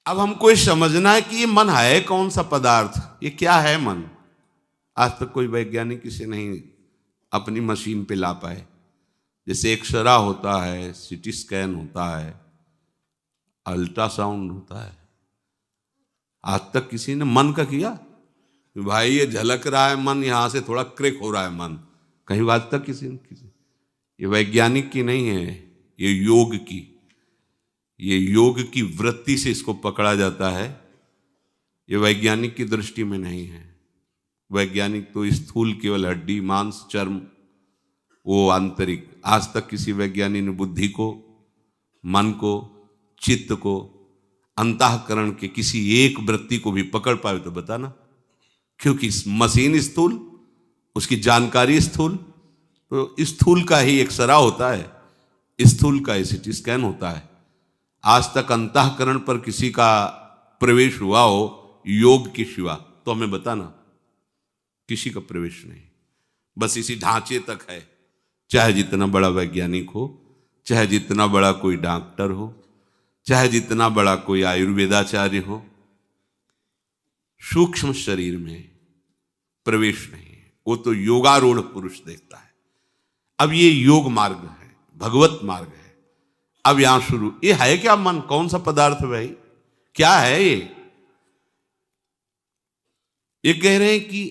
अब हमको ये समझना है कि ये मन है कौन सा पदार्थ, ये क्या है मन। आज तक कोई वैज्ञानिक इसे नहीं अपनी मशीन पे ला पाए। जैसे एक्सरा होता है, सीटी स्कैन होता है, अल्ट्रासाउंड होता है, आज तक किसी ने मन का किया भाई ये झलक रहा है मन, यहां से थोड़ा क्रिक हो रहा है मन, कहीं आज तक किसी ने ये वैज्ञानिक की नहीं है, ये योग की, ये योग की वृत्ति से इसको पकड़ा जाता है। ये वैज्ञानिक की दृष्टि में नहीं है। वैज्ञानिक तो स्थूल केवल हड्डी मांस चर्म, वो आंतरिक। आज तक किसी वैज्ञानिक ने बुद्धि को, मन को, चित्त को, अंतःकरण के किसी एक वृत्ति को भी पकड़ पाए तो बताना। क्योंकि मशीन स्थूल, उसकी जानकारी स्थूल, तो स्थूल का ही एक्सरा होता है, स्थूल का ही सीटी स्कैन होता है। आज तक अंतःकरण पर किसी का प्रवेश हुआ हो योग के सिवा तो हमें बताना। किसी का प्रवेश नहीं, बस इसी ढांचे तक है। चाहे जितना बड़ा वैज्ञानिक हो, चाहे जितना बड़ा कोई डॉक्टर हो, चाहे जितना बड़ा कोई आयुर्वेदाचार्य हो, सूक्ष्म शरीर में प्रवेश नहीं है। वो तो योगारूढ़ पुरुष देखता है। अब ये योग मार्ग है, भगवत मार्ग है। अब यहां शुरू, ये है क्या मन, कौन सा पदार्थ भाई, क्या है ये कह रहे हैं कि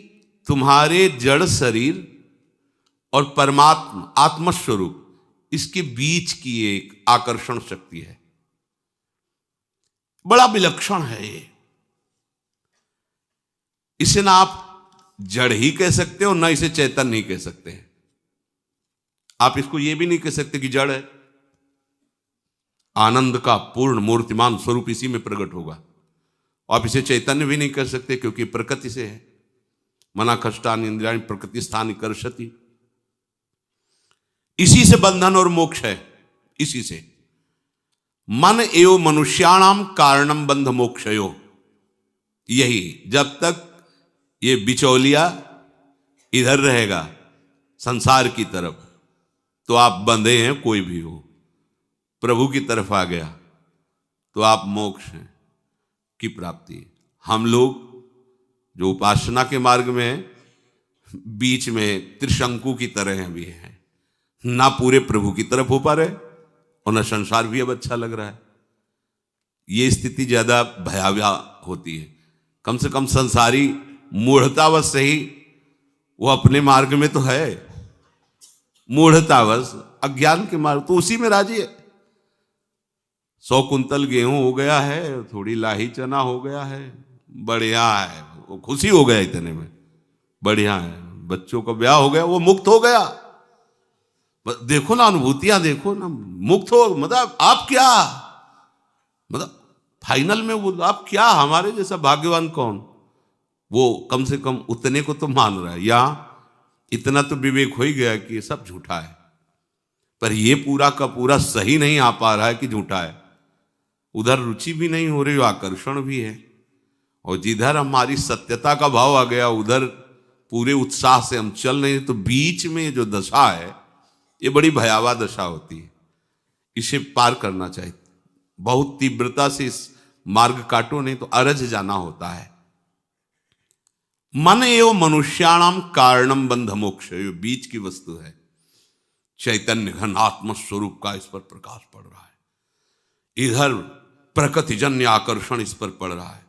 तुम्हारे जड़ शरीर और परमात्मा आत्मस्वरूप, इसके बीच की एक आकर्षण शक्ति है। बड़ा विलक्षण है ये। इसे ना आप जड़ ही कह सकते हो, ना इसे चैतन्य ही कह सकते हैं। आप इसको ये भी नहीं कह सकते कि जड़ है। आनंद का पूर्ण मूर्तिमान स्वरूप इसी में प्रकट होगा। आप इसे चैतन्य भी नहीं कर सकते क्योंकि प्रकृति से है। मना कष्टान इंद्रियाणि प्रकृति स्थान कर्षति। इसी से बंधन और मोक्ष है, इसी से। मन एवं मनुष्याणाम कारणम बंध मोक्षयो। यही जब तक ये बिचौलिया इधर रहेगा संसार की तरफ, तो आप बंधे हैं। कोई भी हो, प्रभु की तरफ आ गया तो आप मोक्ष हैं की प्राप्ति। हम लोग जो उपासना के मार्ग में हैं, बीच में त्रिशंकु की तरह भी हैं, ना पूरे प्रभु की तरफ हो पा रहे और ना संसार भी अब अच्छा लग रहा है। ये स्थिति ज्यादा भयावह होती है। कम से कम संसारी मूढ़तावश से ही वो अपने मार्ग में तो है, मूढ़तावश अज्ञान के मार्ग तो उसी में राजी है। 100 कुंतल गेहूं हो गया है, थोड़ी लाही चना हो गया है, बढ़िया है, वो खुशी हो गया इतने में, बढ़िया है। बच्चों का ब्याह हो गया, वो मुक्त हो गया। देखो ना अनुभूतियां, देखो ना, मुक्त हो, मतलब आप क्या, मतलब फाइनल में वो आप क्या, हमारे जैसा भाग्यवान कौन। वो कम से कम उतने को तो मान रहा है। या इतना तो विवेक हो ही गया कि ये सब झूठा है, पर ये पूरा का पूरा सही नहीं आ पा रहा है कि झूठा है। उधर रुचि भी नहीं हो रही, आकर्षण भी है, और जिधर हमारी सत्यता का भाव आ गया उधर पूरे उत्साह से हम चल नहीं। तो बीच में जो दशा है, ये बड़ी भयावह दशा होती है। इसे पार करना चाहिए। बहुत तीव्रता से इस मार्ग काटो, नहीं तो अरज जाना होता है। मन एवं मनुष्याणाम कारणम बंध मोक्ष, बीच की वस्तु है। चैतन्य घन आत्म स्वरूप का इस पर प्रकाश पड़ रहा है, इधर प्रकृतिजन्य आकर्षण इस पर पड़ रहा है,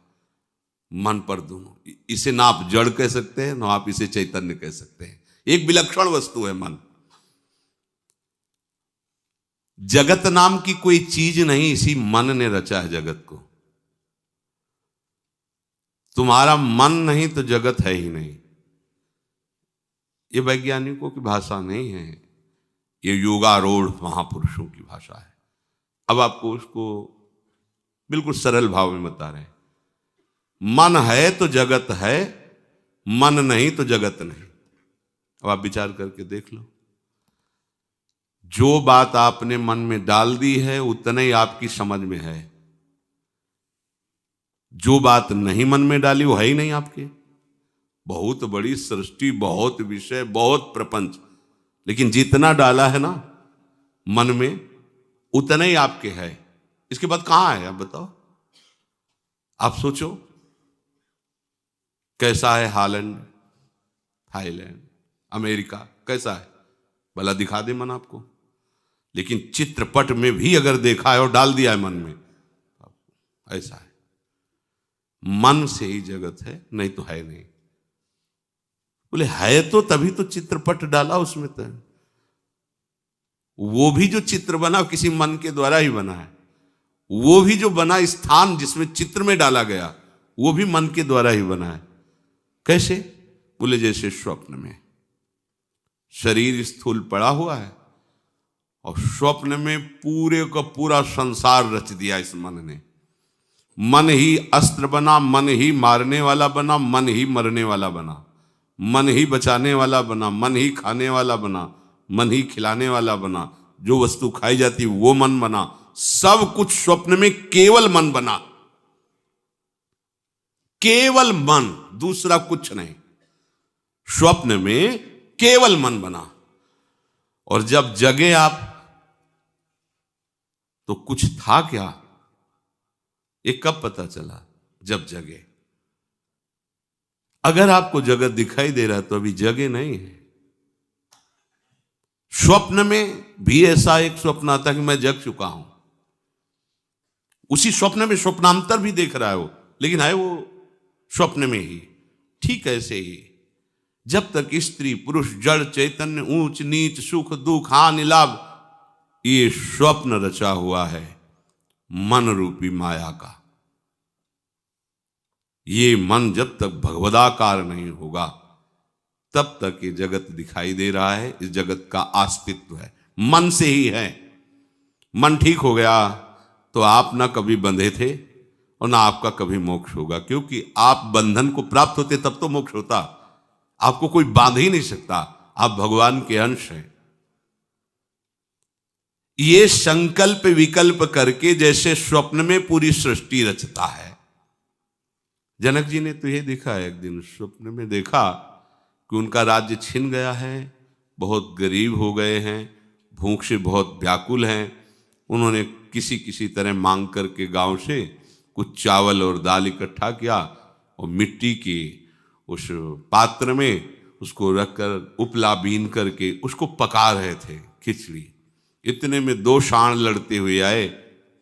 मन पर दोनों। इसे ना आप जड़ कह सकते हैं, ना आप इसे चैतन्य कह सकते हैं। एक विलक्षण वस्तु है मन। जगत नाम की कोई चीज नहीं, इसी मन ने रचा है जगत को। तुम्हारा मन नहीं तो जगत है ही नहीं। ये वैज्ञानिकों की भाषा नहीं है, ये योगारूढ़ महापुरुषों की भाषा है। अब आपको उसको बिल्कुल सरल भाव में बता रहे हैं। मन है तो जगत है, मन नहीं तो जगत नहीं। अब आप विचार करके देख लो, जो बात आपने मन में डाल दी है उतना ही आपकी समझ में है। जो बात नहीं मन में डाली वो है ही नहीं आपके। बहुत बड़ी सृष्टि, बहुत विषय, बहुत प्रपंच, लेकिन जितना डाला है ना मन में उतना ही आपके है। इसके बाद कहां है आप बताओ। आप सोचो कैसा है हॉलैंड, थाईलैंड, अमेरिका, कैसा है, भला दिखा दे मन आपको। लेकिन चित्रपट में भी अगर देखा है और डाल दिया है मन में, ऐसा है। मन से ही जगत है, नहीं तो है नहीं। बोले है तो तभी तो चित्रपट डाला उसमें। तो वो भी जो चित्र बना किसी मन के द्वारा ही बना है। वो भी जो बना स्थान जिसमें चित्र में डाला गया, वो भी मन के द्वारा ही बना है। कैसे? बोले जैसे स्वप्न में शरीर स्थूल पड़ा हुआ है और स्वप्न में पूरे का पूरा संसार रच दिया इस मन ने। मन ही अस्त्र बना, मन ही मारने वाला बना, मन ही मरने वाला बना, मन ही बचाने वाला बना, मन ही खाने वाला बना, मन ही खिलाने वाला बना। जो वस्तु खाई जाती वो मन बना। सब कुछ स्वप्न में केवल मन बना, केवल मन, दूसरा कुछ नहीं। स्वप्न में केवल मन बना। और जब जगे आप तो कुछ था क्या? ये कब पता चला? जब जगे। अगर आपको जगत दिखाई दे रहा है तो अभी जगे नहीं है। स्वप्न में भी ऐसा एक स्वप्न आता कि मैं जग चुका हूं। उसी स्वप्न में स्वप्नांतर भी देख रहा है वो, लेकिन है वो स्वप्न में ही। ठीक ऐसे ही जब तक स्त्री पुरुष जड़ चैतन्य ऊंच नीच सुख दुख हानि लाभ, ये स्वप्न रचा हुआ है मन रूपी माया का। ये मन जब तक भगवदाकार नहीं होगा तब तक ये जगत दिखाई दे रहा है। इस जगत का अस्तित्व है मन से ही है। मन ठीक हो गया तो आप ना कभी बंधे थे और ना आपका कभी मोक्ष होगा, क्योंकि आप बंधन को प्राप्त होते तब तो मोक्ष होता। आपको कोई बांध ही नहीं सकता, आप भगवान के अंश हैं। ये संकल्प विकल्प करके जैसे स्वप्न में पूरी सृष्टि रचता है। जनक जी ने तो ये देखा है, एक दिन स्वप्न में देखा कि उनका राज्य छिन गया है, बहुत गरीब हो गए हैं, भूख से बहुत व्याकुल हैं। उन्होंने किसी किसी तरह मांग करके गांव से कुछ चावल और दाल इकट्ठा किया और मिट्टी के उस पात्र में उसको रखकर उपला बीन करके उसको पका रहे थे, खिचड़ी। इतने में 2 सांड लड़ते हुए आए,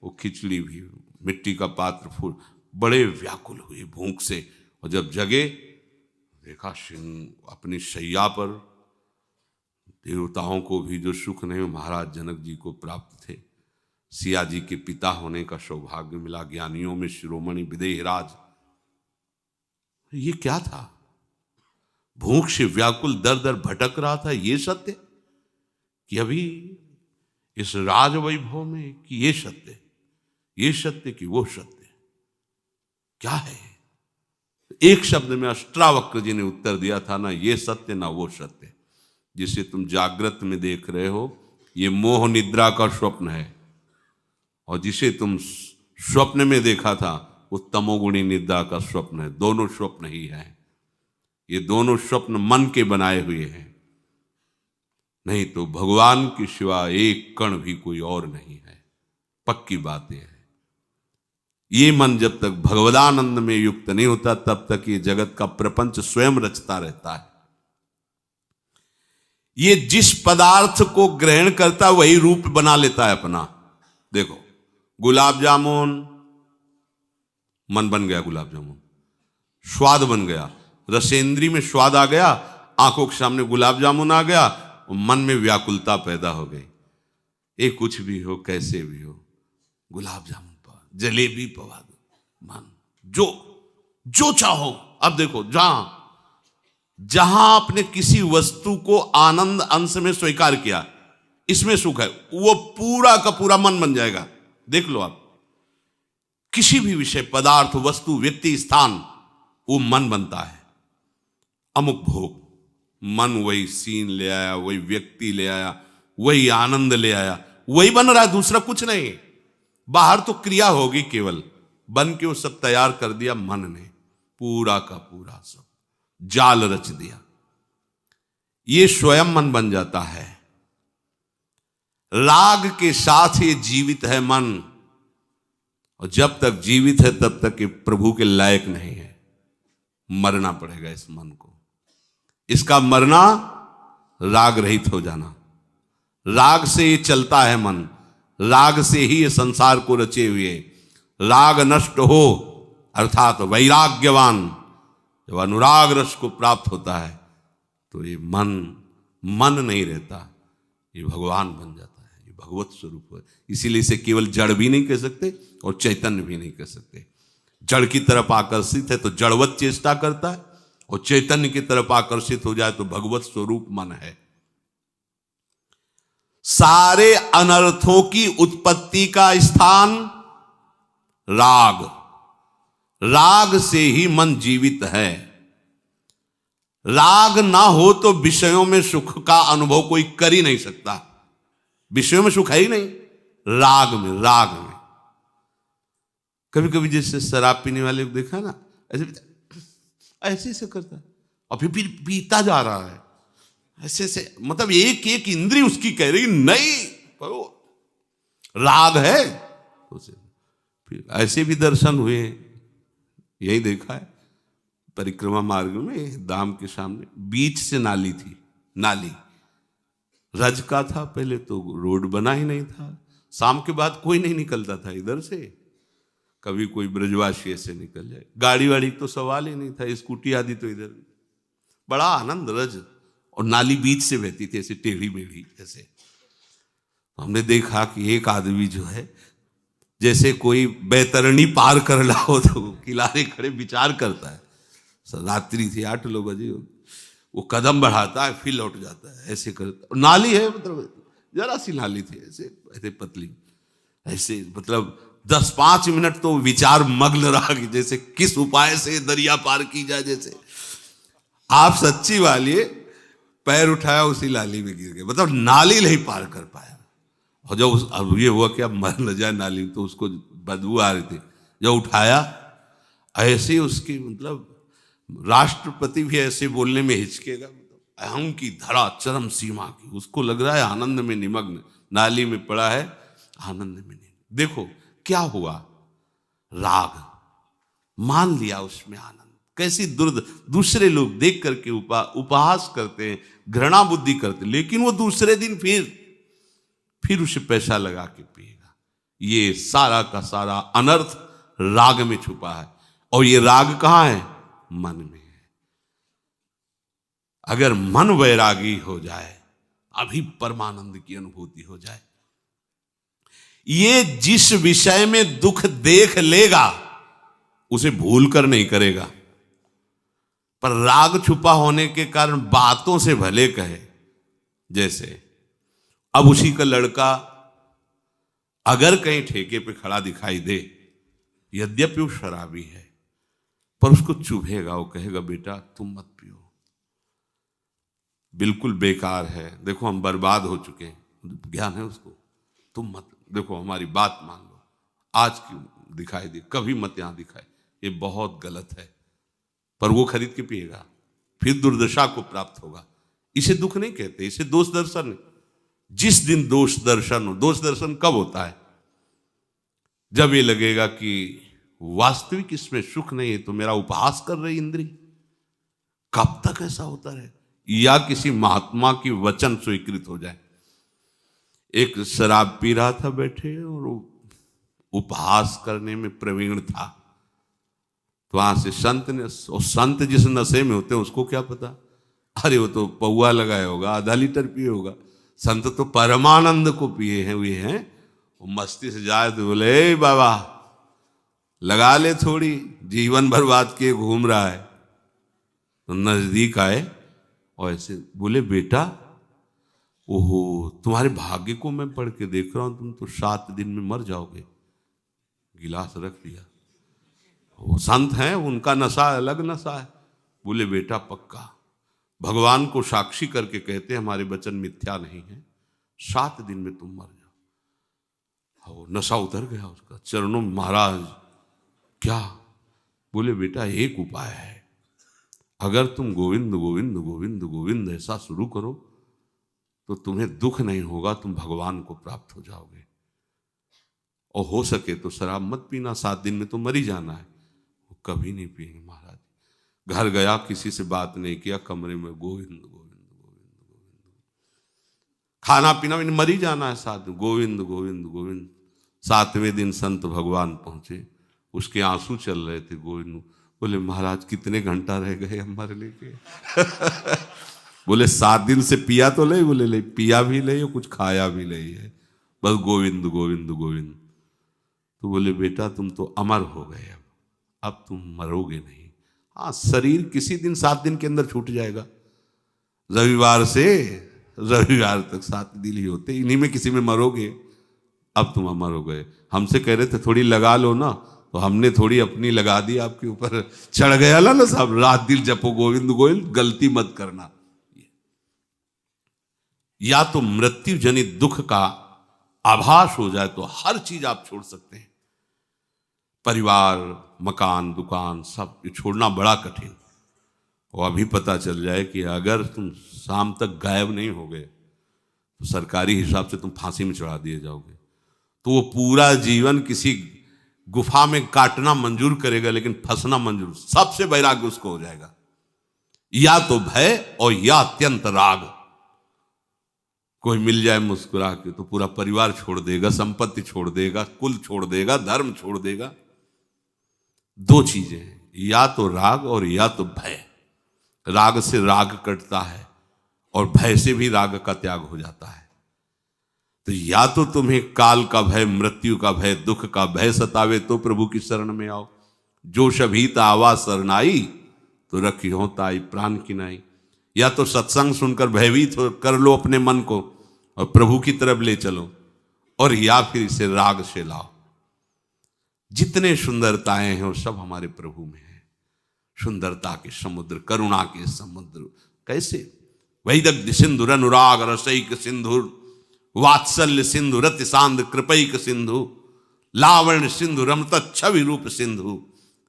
वो खिचड़ी भी मिट्टी का पात्र फूल, बड़े व्याकुल हुए भूख से। और जब जगे देखा सिंह अपनी शैया पर। देवताओं को भी जो सुख नहीं महाराज जनक जी को प्राप्त थे। सिया जी के पिता होने का सौभाग्य मिला, ज्ञानियों में शिरोमणि विदेहराज। ये क्या था? भूख से व्याकुल दर दर भटक रहा था। ये सत्य कि अभी इस राज वैभव में, कि ये सत्य, ये सत्य कि वो सत्य, क्या है? एक शब्द में अष्टावक्र जी ने उत्तर दिया था, ना ये सत्य ना वो सत्य। जिसे तुम जागृत में देख रहे हो ये मोह निद्रा का स्वप्न है, और जिसे तुम स्वप्न में देखा था वो तमोगुणी निद्रा का स्वप्न है। दोनों स्वप्न ही हैं। ये दोनों स्वप्न मन के बनाए हुए हैं, नहीं तो भगवान के सिवा एक कण भी कोई और नहीं है। पक्की बात यह है। ये मन जब तक भगवदानंद में युक्त नहीं होता तब तक ये जगत का प्रपंच स्वयं रचता रहता है। ये जिस पदार्थ को ग्रहण करता वही रूप बना लेता है अपना। देखो गुलाब जामुन, मन बन गया गुलाब जामुन, स्वाद बन गया, रसेंद्री में स्वाद आ गया, आंखों के सामने गुलाब जामुन आ गया और मन में व्याकुलता पैदा हो गई। ये कुछ भी हो, कैसे भी हो, गुलाब जामुन पवा, जलेबी पवा दो, मन जो जो चाहो। अब देखो जहां आपने किसी वस्तु को आनंद अंश में स्वीकार किया, इसमें सुख है, वो पूरा का पूरा मन बन जाएगा। देख लो आप, किसी भी विषय, पदार्थ, वस्तु, व्यक्ति, स्थान, वो मन बनता है। अमुक भोग, मन वही सीन ले आया, वही व्यक्ति ले आया, वही आनंद ले आया, वही बन रहा है, दूसरा कुछ नहीं। बाहर तो क्रिया होगी केवल, बन के वो सब तैयार कर दिया मन ने, पूरा का पूरा सब जाल रच दिया। ये स्वयं मन बन जाता है। राग के साथ ये जीवित है मन, और जब तक जीवित है तब तक ये प्रभु के लायक नहीं है। मरना पड़ेगा इस मन को। इसका मरना राग रहित हो जाना। राग से ये चलता है मन, राग से ही ये संसार को रचे हुए। राग नष्ट हो अर्थात वैराग्यवान जब अनुराग रस को प्राप्त होता है तो ये मन नहीं रहता, ये भगवान बन जाता है, ये भगवत स्वरूप है। इसीलिए इसे केवल जड़ भी नहीं कह सकते और चैतन्य भी नहीं कह सकते। जड़ की तरफ आकर्षित है तो जड़वत चेष्टा करता है, और चैतन्य की तरफ आकर्षित हो जाए तो भगवत स्वरूप मन है। सारे अनर्थों की उत्पत्ति का स्थान राग, राग से ही मन जीवित है। राग ना हो तो विषयों में सुख का अनुभव कोई कर ही नहीं सकता। विषयों में सुख है ही नहीं, राग में कभी कभी जैसे शराब पीने वाले को देखा ना, ऐसे ऐसे करता है और फिर पीता जा रहा है ऐसे से, मतलब एक एक इंद्री उसकी कह रही नहीं पर राग है। उसे फिर ऐसे भी दर्शन हुए, यही देखा है परिक्रमा मार्ग में धाम के सामने बीच से नाली थी। नाली रज का था, पहले तो रोड बना ही नहीं था। शाम के बाद कोई नहीं निकलता था इधर से, कभी कोई ब्रजवासी ऐसे निकल जाए, गाड़ी वाड़ी तो सवाल ही नहीं था, स्कूटी आदि तो इधर। बड़ा आनंद रज, और नाली बीच से बहती थी ऐसे टेढ़ी मेढ़ी ऐसे। हमने देखा कि एक आदमी जो है जैसे कोई बैतरणी पार कर रहा हो तो किनारे खड़े विचार करता है। रात्रि थी 8-9 बजे, वो कदम बढ़ाता है फिर लौट जाता है, ऐसे करता। नाली है मतलब जरा सी नाली थी, ऐसे ऐसे पतली, ऐसे मतलब 10-5 मिनट तो विचार मग्न रहा कि जैसे किस उपाय से दरिया पार की जाए। जैसे आप सच्ची वाली पैर उठाया उसी नाली में गिर गए, मतलब नाली नहीं पार कर पाया। और जब अब ये हुआ कि अब मर न जाए नाली, तो उसको बदबू आ रही थी, जब उठाया ऐसे उसकी मतलब राष्ट्रपति भी ऐसे बोलने में हिचकेगा, अहम की धरा चरम सीमा की, उसको लग रहा है आनंद में निमग्न, नाली में पड़ा है आनंद में नहीं। देखो क्या हुआ, राग मान लिया उसमें आनंद। कैसी दूसरे लोग देख करके उपहास करते हैं, घृणा बुद्धि करते, लेकिन वो दूसरे दिन फिर उसे पैसा लगा के पिएगा। ये सारा का सारा अनर्थ राग में छुपा है, और ये राग कहां है? मन में है। अगर मन वैरागी हो जाए, अभी परमानंद की अनुभूति हो जाए। ये जिस विषय में दुख देख लेगा उसे भूल कर नहीं करेगा, पर राग छुपा होने के कारण बातों से भले कहे। जैसे अब उसी का लड़का अगर कहीं ठेके पे खड़ा दिखाई दे, यद्यपि वो शराबी है, पर उसको चुभेगा, वो कहेगा बेटा तुम मत पियो, बिल्कुल बेकार है, देखो हम बर्बाद हो चुके हैं, ज्ञान है उसको, तुम मत, देखो हमारी बात मान लो, आज क्यों दिखाई दे, कभी मत यहां दिखाए, ये बहुत गलत है। पर वो खरीद के पिएगा, फिर दुर्दशा को प्राप्त होगा। इसे दुख नहीं कहते, इसे दोष दर्शन है। जिस दिन दोष दर्शन हो, दोष दर्शन कब होता है? जब ये लगेगा कि वास्तविक इसमें सुख नहीं है, तो मेरा उपहास कर रही इंद्री। कब तक ऐसा होता रहे? या किसी महात्मा की वचन स्वीकृत हो जाए। एक शराब पी रहा था बैठे, और उपहास करने में प्रवीण था, तो वहां से संत ने, और संत जिस नशे में होते हैं उसको क्या पता, अरे वो तो पौआ लगाया होगा, आधा लीटर पिए होगा। संत तो परमानंद को पिए हैं हुए हैं, वो मस्ती से जाए तो बोले बाबा लगा ले थोड़ी, जीवन बर्बाद किए घूम रहा है। तो नजदीक आए और ऐसे बोले बेटा, ओहो तुम्हारे भाग्य को मैं पढ़ के देख रहा हूं, तुम तो 7 दिन में मर जाओगे। गिलास रख दिया, वो संत हैं, उनका नशा अलग नशा है। बोले बेटा पक्का, भगवान को साक्षी करके कहते हैं हमारे वचन मिथ्या नहीं है, 7 दिन में तुम मर जाओ। वो नशा उतर गया उसका, चरणों में महाराज क्या? बोले बेटा एक उपाय है, अगर तुम गोविंद गोविंद गोविंद गोविंद ऐसा शुरू करो तो तुम्हें दुख नहीं होगा, तुम भगवान को प्राप्त हो जाओगे। और हो सके तो शराब मत पीना, 7 दिन में तो मर ही जाना है। वो कभी नहीं पिएंगे महाराज। घर गया, किसी से बात नहीं किया, कमरे में गोविंद गोविंद गोविंद गोविंद, खाना पीना मैंने मर ही जाना है, साथ गोविंद गोविंद गोविंद। 7वें दिन संत भगवान पहुंचे, उसके आंसू चल रहे थे। गोविंद बोले महाराज कितने घंटा रह गए हमारे लेके? बोले 7 दिन से पिया तो ले? बोले ले, पिया भी ले और कुछ खाया भी नहीं है, बस गोविंद गोविंद गोविंद। तो बोले बेटा तुम तो अमर हो गए, अब तुम मरोगे नहीं। हाँ, शरीर किसी दिन 7 दिन के अंदर छूट जाएगा। रविवार से रविवार तक 7 दिन ही होते, इन्हीं में किसी में मरोगे। अब तुम अमर हो गए। हमसे कह रहे थे थोड़ी लगा लो ना, तो हमने थोड़ी अपनी लगा दी, आपके ऊपर चढ़ गया ना साहब। रात दिन जपो गोविंद गोविंद, गलती मत करना। या तो मृत्यु जनित दुख का आभास हो जाए तो हर चीज आप छोड़ सकते हैं। परिवार, मकान, दुकान सब छोड़ना बड़ा कठिन। और अभी पता चल जाए कि अगर तुम शाम तक गायब नहीं हो गए तो सरकारी हिसाब से तुम फांसी में चढ़ा दिए जाओगे। तो वो पूरा जीवन किसी गुफा में काटना मंजूर करेगा, लेकिन फंसना मंजूर। सबसे वैराग्य उसको हो जाएगा, या तो भय और या अत्यंत राग। कोई मिल जाए मुस्कुरा के तो पूरा परिवार छोड़ देगा, संपत्ति छोड़ देगा, कुल छोड़ देगा, धर्म छोड़ देगा। 2 चीजें हैं, या तो राग और या तो भय। राग से राग कटता है और भय से भी राग का त्याग हो जाता है। तो या तो तुम्हें काल का भय, मृत्यु का भय, दुख का भय सतावे तो प्रभु की शरण में आओ। जो शभीता आवा शरणाई तो रखियो ताई प्राण की नाई। या तो सत्संग सुनकर भयभीत कर लो अपने मन को और प्रभु की तरफ ले चलो, और या फिर इसे राग से लाओ। जितने सुंदरताएं हैं वो सब हमारे प्रभु में है। सुंदरता के समुद्र, करुणा के समुद्र। कैसे? वैदग्ध्य सिंधु अनुराग रसैक सिंधु, वात्सल्य सिंधु रति सांद कृपैक सिंधु, लावण्य सिंधु रमत छवि रूप सिंधु,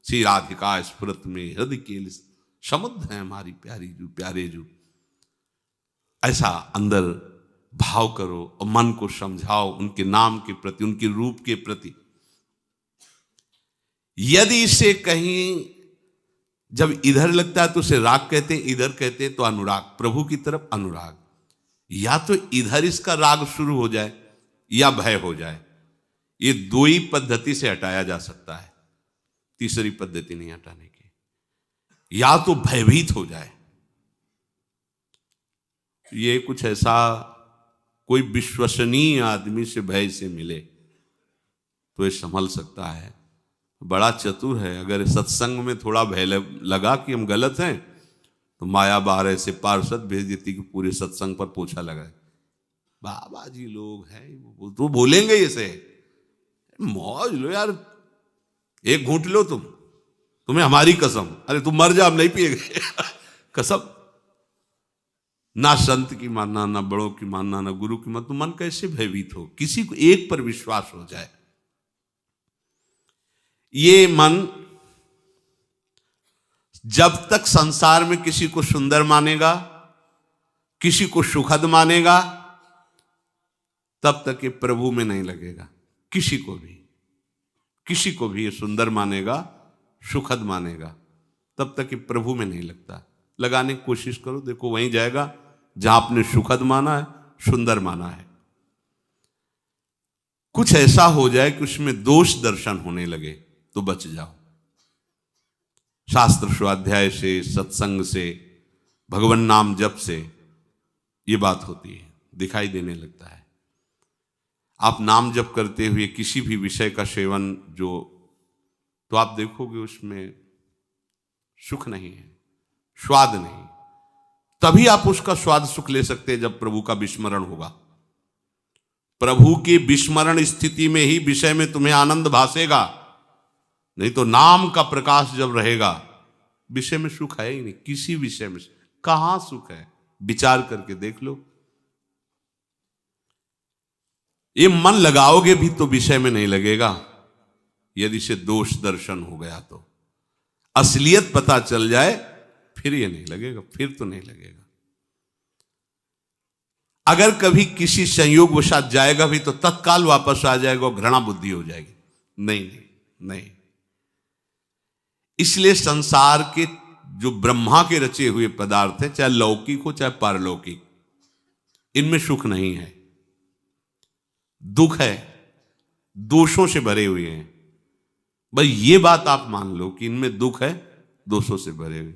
श्री राधिका स्फुरत में हृदय के समुद्र है हमारी प्यारी जू, प्यारे जू। ऐसा अंदर भाव करो और मन को समझाओ उनके नाम के प्रति, उनके रूप के प्रति। यदि इसे कहीं जब इधर लगता है तो उसे राग कहते हैं, इधर कहते हैं तो अनुराग, प्रभु की तरफ अनुराग। या तो इधर इसका राग शुरू हो जाए या भय हो जाए। ये 2 ही पद्धति से हटाया जा सकता है, तीसरी पद्धति नहीं हटाने की। या तो भयभीत हो जाए, ये कुछ ऐसा कोई विश्वसनीय आदमी से भय से मिले तो ये संभल सकता है, बड़ा चतुर है। अगर सत्संग में थोड़ा भय लगा कि हम गलत हैं तो माया 12 से पार्षद भेज देती कि पूरे सत्संग पर पोछा लगाए। बाबा जी लोग हैं तो बोलेंगे इसे, मौज लो यार, एक घूंट लो तुम्हें हमारी कसम। अरे तुम मर जा, हम नहीं पिएंगे कसम। ना संत की मानना, ना बड़ों की मानना, ना गुरु की मानना। तो मन कैसे भयभीत हो? किसी को एक पर विश्वास हो जाए। ये मन जब तक संसार में किसी को सुंदर मानेगा, किसी को सुखद मानेगा, तब तक ये प्रभु में नहीं लगेगा। किसी को भी ये सुंदर मानेगा, सुखद मानेगा, तब तक ये प्रभु में नहीं लगता। लगाने की कोशिश करो, देखो वहीं जाएगा जहां आपने सुखद माना है, सुंदर माना है। कुछ ऐसा हो जाए कि उसमें दोष दर्शन होने लगे तो बच जाओ। शास्त्र स्वाध्याय से, सत्संग से, भगवान नाम जप से ये बात होती है, दिखाई देने लगता है। आप नाम जप करते हुए किसी भी विषय का सेवन तो आप देखोगे उसमें सुख नहीं है, स्वाद नहीं। तभी आप उसका स्वाद सुख ले सकते हैं जब प्रभु का विस्मरण होगा। प्रभु के विस्मरण स्थिति में ही विषय में तुम्हें आनंद भासेगा, नहीं तो नाम का प्रकाश जब रहेगा विषय में सुख है ही नहीं। किसी विषय में कहां सुख है? विचार करके देख लो। ये मन लगाओगे भी तो विषय में नहीं लगेगा। यदि से दोष दर्शन हो गया तो, असलियत पता चल जाए, फिर ये नहीं लगेगा, फिर तो नहीं लगेगा। अगर कभी किसी संयोग वशात जाएगा भी तो तत्काल वापस आ जाएगा और घृणा बुद्धि हो जाएगी। नहीं नहीं नहीं। इसलिए संसार के जो ब्रह्मा के रचे हुए पदार्थ हैं, चाहे लौकिक हो चाहे पारलौकिक, इनमें सुख नहीं है, दुख है, दोषों से भरे हुए हैं। भाई ये बात आप मान लो कि इनमें दुख है, दोषों से भरे हुए।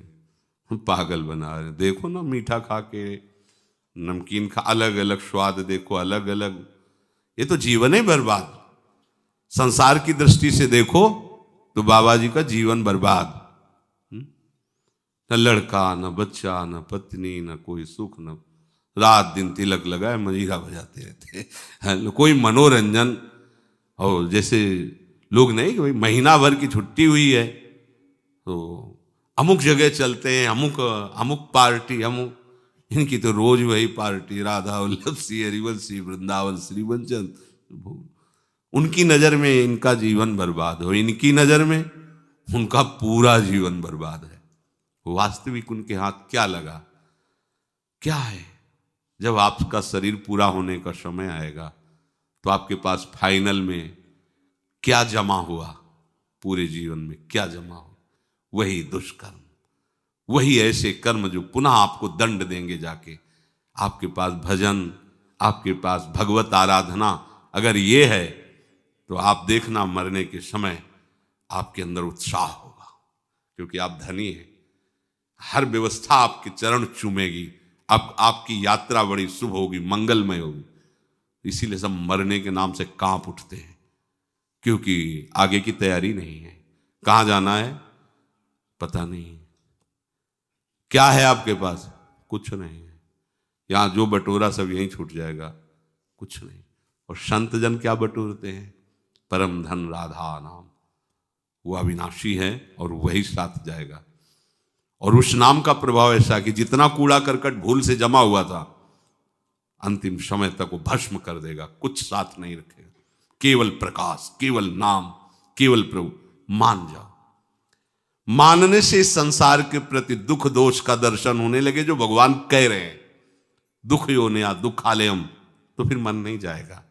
हम पागल बना रहे, देखो ना, मीठा खा के, नमकीन खा, अलग अलग स्वाद देखो, अलग अलग, ये तो जीवन ही बर्बाद। संसार की दृष्टि से देखो तो बाबा जी का जीवन बर्बाद। न लड़का, न बच्चा, न पत्नी, न कोई सुख, न रात दिन तिलक लगाए मजीरा बजाते रहते, कोई मनोरंजन। और जैसे लोग नहीं कि भाई महीना भर की छुट्टी हुई है तो अमुक जगह चलते हैं, अमुक पार्टी, अमुक, इनकी तो रोज वही पार्टी, राधा वल्लभ सी, हरिवंश सी, वृंदावन श्री वंचन। उनकी नजर में इनका जीवन बर्बाद हो, इनकी नजर में उनका पूरा जीवन बर्बाद है। वास्तविक उनके हाथ क्या लगा, क्या है? जब आपका शरीर पूरा होने का समय आएगा तो आपके पास फाइनल में क्या जमा हुआ, पूरे जीवन में क्या जमा हुआ? वही दुष्कर्म, वही ऐसे कर्म जो पुनः आपको दंड देंगे जाके। आपके पास भजन, आपके पास भगवत आराधना अगर ये है तो आप देखना मरने के समय आपके अंदर उत्साह होगा, क्योंकि आप धनी हैं। हर व्यवस्था आपके चरण चूमेगी, आपकी यात्रा बड़ी शुभ होगी, मंगलमय होगी। इसीलिए सब मरने के नाम से कांप उठते हैं, क्योंकि आगे की तैयारी नहीं है। कहाँ जाना है पता नहीं, क्या है आपके पास, कुछ नहीं है। यहाँ जो बटोरा सब यहीं छूट जाएगा, कुछ नहीं। और संत जन क्या बटोरते हैं? परम धन राधा नाम, वो अविनाशी है और वही साथ जाएगा। और उस नाम का प्रभाव ऐसा कि जितना कूड़ा करकट भूल से जमा हुआ था, अंतिम समय तक वो भस्म कर देगा, कुछ साथ नहीं रखेगा। केवल प्रकाश, केवल नाम, केवल प्रभु। मान जाओ। मानने से इस संसार के प्रति दुख दोष का दर्शन होने लगे, जो भगवान कह रहे हैं, दुख योनिया दुखालयम, तो फिर मन नहीं जाएगा।